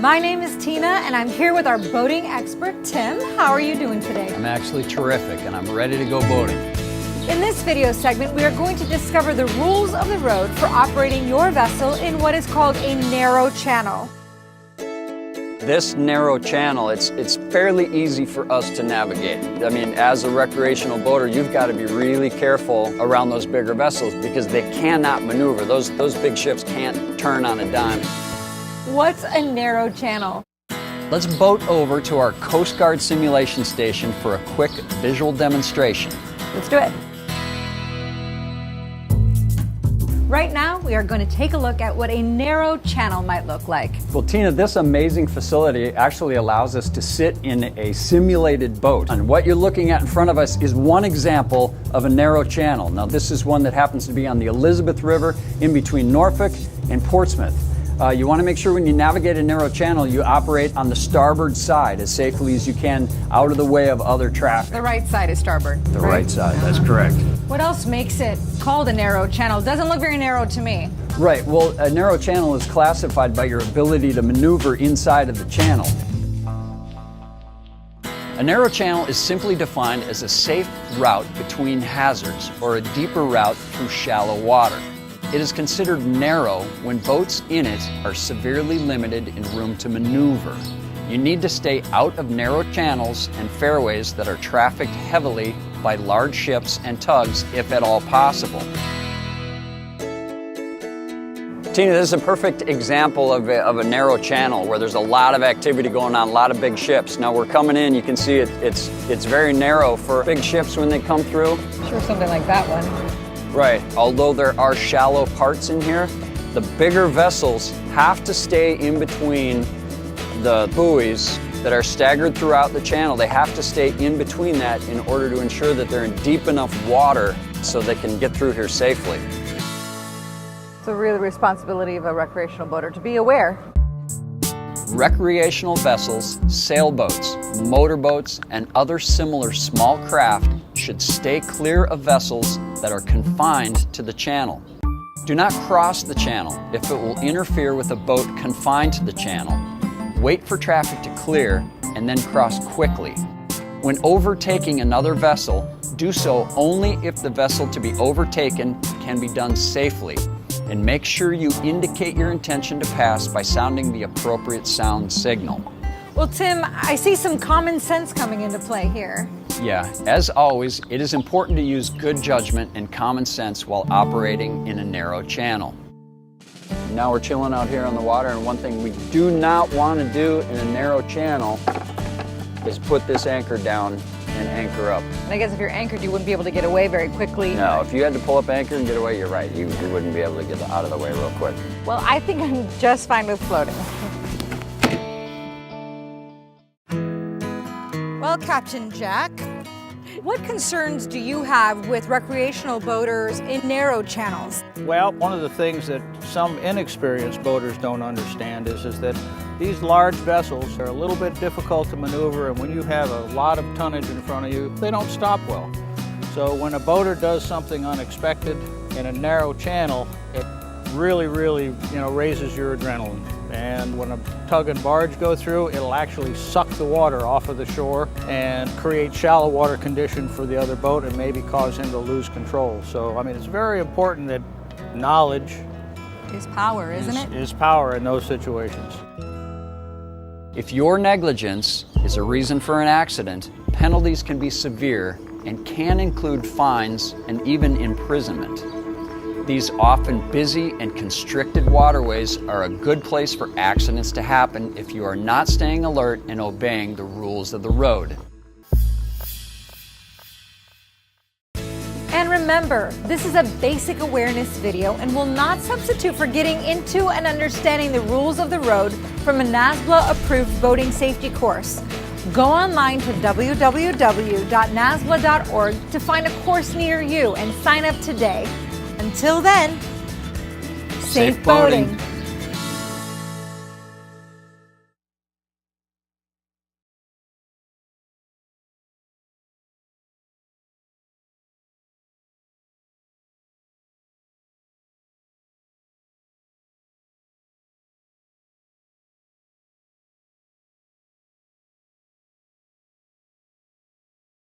My name is Tina, and I'm here with our boating expert, Tim. How are you doing today? I'm actually terrific, and I'm ready to go boating. In this video segment, we are going to discover the rules of the road for operating your vessel in what is called a narrow channel. This narrow channel, it's fairly easy for us to navigate. I mean, as a recreational boater, you've got to be really careful around those bigger vessels because they cannot maneuver. Those big ships can't turn on a dime. What's a narrow channel? Let's boat over to our Coast Guard simulation station for a quick visual demonstration. Let's do it. Right now, we are going to take a look at what a narrow channel might look like. Well, Tina, this amazing facility actually allows us to sit in a simulated boat. And what you're looking at in front of us is one example of a narrow channel. Now, this is one that happens to be on the Elizabeth River in between Norfolk and Portsmouth. You want to make sure when you navigate a narrow channel, you operate on the starboard side as safely as you can, out of the way of other traffic. The right side is starboard. The right side, that's correct. What else makes it called a narrow channel? It doesn't look very narrow to me. Right, well, a narrow channel is classified by your ability to maneuver inside of the channel. A narrow channel is simply defined as a safe route between hazards or a deeper route through shallow water. It is considered narrow when boats in it are severely limited in room to maneuver. You need to stay out of narrow channels and fairways that are trafficked heavily by large ships and tugs, if at all possible. Tina, this is a perfect example of a narrow channel where there's a lot of activity going on, a lot of big ships. Now we're coming in, you can see it's very narrow for big ships when they come through. Sure, something like that one. Right, although there are shallow parts in here, the bigger vessels have to stay in between the buoys that are staggered throughout the channel. They have to stay in between that in order to ensure that they're in deep enough water so they can get through here safely. It's a real responsibility of a recreational boater to be aware. Recreational vessels, sailboats, motorboats, and other similar small craft should stay clear of vessels that are confined to the channel. Do not cross the channel if it will interfere with a boat confined to the channel. Wait for traffic to clear and then cross quickly. When overtaking another vessel, do so only if the vessel to be overtaken can be done safely. And make sure you indicate your intention to pass by sounding the appropriate sound signal. Well, Tim, I see some common sense coming into play here. Yeah, as always, it is important to use good judgment and common sense while operating in a narrow channel. Now we're chilling out here on the water, and one thing we do not want to do in a narrow channel is put this anchor down and anchor up. And I guess if you're anchored, you wouldn't be able to get away very quickly. No, if you had to pull up anchor and get away, you're right. You wouldn't be able to get out of the way real quick. Well, I think I'm just fine with floating. Well, Captain Jack, what concerns do you have with recreational boaters in narrow channels? Well, one of the things that some inexperienced boaters don't understand is that these large vessels are a little bit difficult to maneuver, and when you have a lot of tonnage in front of you, they don't stop well. So when a boater does something unexpected in a narrow channel, it really, raises your adrenaline. And when a tug and barge go through, it'll actually suck the water off of the shore and create shallow water condition for the other boat and maybe cause him to lose control. So, I mean, it's very important that knowledge is power, isn't it? Is power in those situations. If your negligence is a reason for an accident, penalties can be severe and can include fines and even imprisonment. These often busy and constricted waterways are a good place for accidents to happen if you are not staying alert and obeying the rules of the road. And remember, this is a basic awareness video and will not substitute for getting into and understanding the rules of the road from a NASBLA-approved boating safety course. Go online to www.nasbla.org to find a course near you and sign up today. Until then, safe boating.